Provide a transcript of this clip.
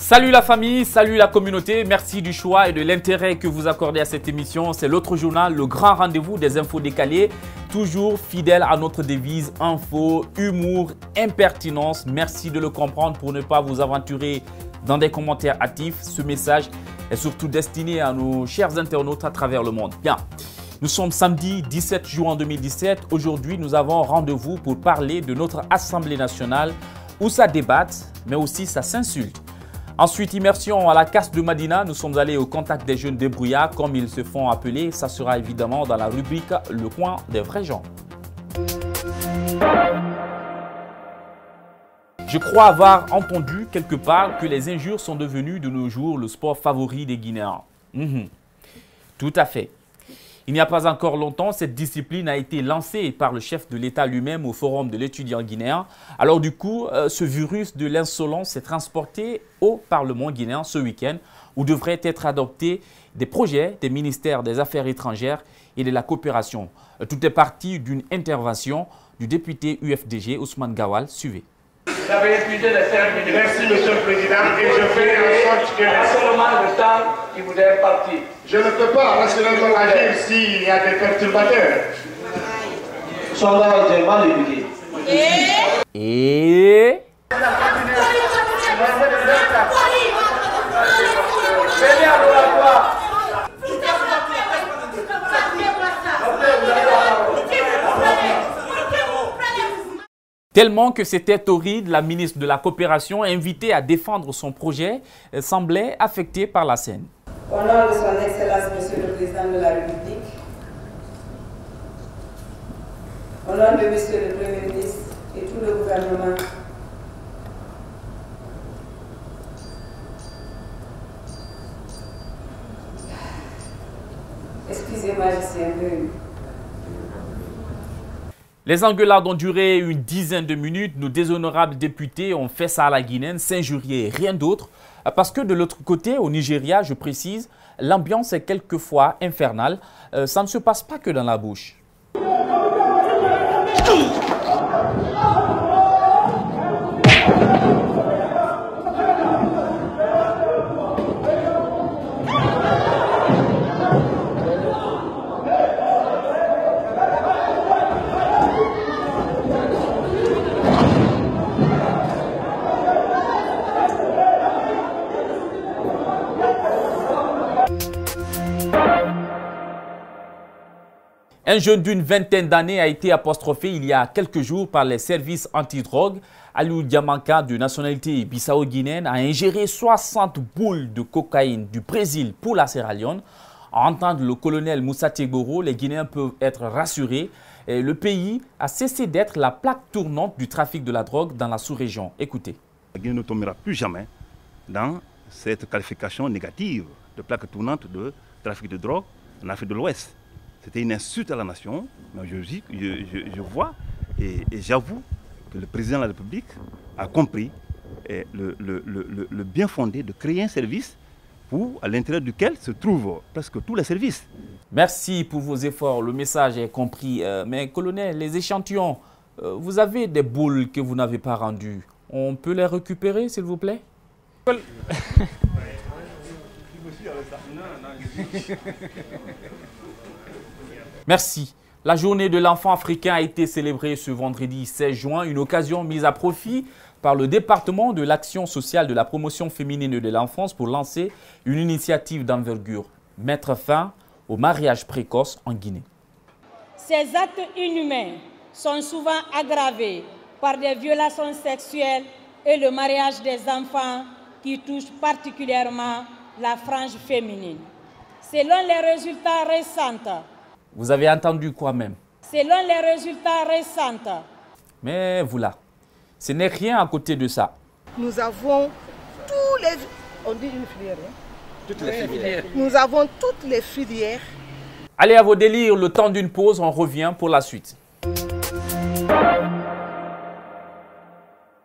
Salut la famille, salut la communauté, merci du choix et de l'intérêt que vous accordez à cette émission. C'est l'autre journal, le grand rendez-vous des infos décalées, toujours fidèle à notre devise info, humour, impertinence. Merci de le comprendre pour ne pas vous aventurer dans des commentaires hâtifs. Ce message est surtout destiné à nos chers internautes à travers le monde. Bien, nous sommes samedi 17 juin 2017. Aujourd'hui, nous avons rendez-vous pour parler de notre Assemblée nationale où ça débatte, mais aussi ça s'insulte. Ensuite, immersion à la casse de Madina. Nous sommes allés au contact des jeunes débrouillards, comme ils se font appeler. Ça sera évidemment dans la rubrique Le coin des vrais gens. Je crois avoir entendu quelque part que les injures sont devenues de nos jours le sport favori des Guinéens. Tout à fait. Il n'y a pas encore longtemps, cette discipline a été lancée par le chef de l'État lui-même au Forum de l'étudiant guinéen. Alors du coup, ce virus de l'insolence s'est transporté au Parlement guinéen ce week-end où devraient être adoptés des projets des ministères des Affaires étrangères et de la coopération. Tout est parti d'une intervention du député UFDG Ousmane Gawal. Suivez. J'avais épuisé les 5 minutes. Merci, Monsieur le Président. Et je fais en sorte que seulement le temps qui vous est parti. Je ne peux pas rationnellement agir s'il y a des perturbateurs. Son là, j'ai mal éduqué. Et... Tellement que c'était horrible, la ministre de la Coopération, invitée à défendre son projet, semblait affectée par la scène. Au nom de son Excellence, Monsieur le Président de la République, au nom de Monsieur le Premier ministre et tout le gouvernement, excusez-moi, je suis un peu émue. Les engueulades ont duré une dizaine de minutes. Nos déshonorables députés ont fait ça à la guinéenne, s'injurier, rien d'autre. Parce que de l'autre côté, au Nigeria, je précise, l'ambiance est quelquefois infernale. Ça ne se passe pas que dans la bouche. Un jeune d'une vingtaine d'années a été apostrophé il y a quelques jours par les services antidrogue. Aliou Diamanka, de nationalité bissau-guinéenne, a ingéré 60 boules de cocaïne du Brésil pour la Sierra Leone. À entendre le colonel Moussa Tegoro, les Guinéens peuvent être rassurés. Et le pays a cessé d'être la plaque tournante du trafic de la drogue dans la sous-région. Écoutez. La Guinée ne tombera plus jamais dans cette qualification négative de plaque tournante de trafic de drogue en Afrique de l'Ouest. C'était une insulte à la nation, mais je vois et j'avoue que le président de la République a compris le bien fondé de créer un service à l'intérieur duquel se trouvent presque tous les services. Merci pour vos efforts, le message est compris. Mais colonel, les échantillons, vous avez des boules que vous n'avez pas rendues. On peut les récupérer, s'il vous plaît? Merci. La journée de l'enfant africain a été célébrée ce vendredi 16 juin, une occasion mise à profit par le département de l'action sociale de la promotion féminine de l'enfance pour lancer une initiative d'envergure, mettre fin au mariage précoce en Guinée. Ces actes inhumains sont souvent aggravés par des violations sexuelles et le mariage des enfants qui touchent particulièrement la frange féminine. Selon les résultats récents, vous avez entendu quoi même? Selon les résultats récents. Mais voilà, ce n'est rien à côté de ça. Nous avons tous les... On dit une filière, hein? Toutes les filières. Nous avons toutes les filières. Allez à vos délires, le temps d'une pause, on revient pour la suite.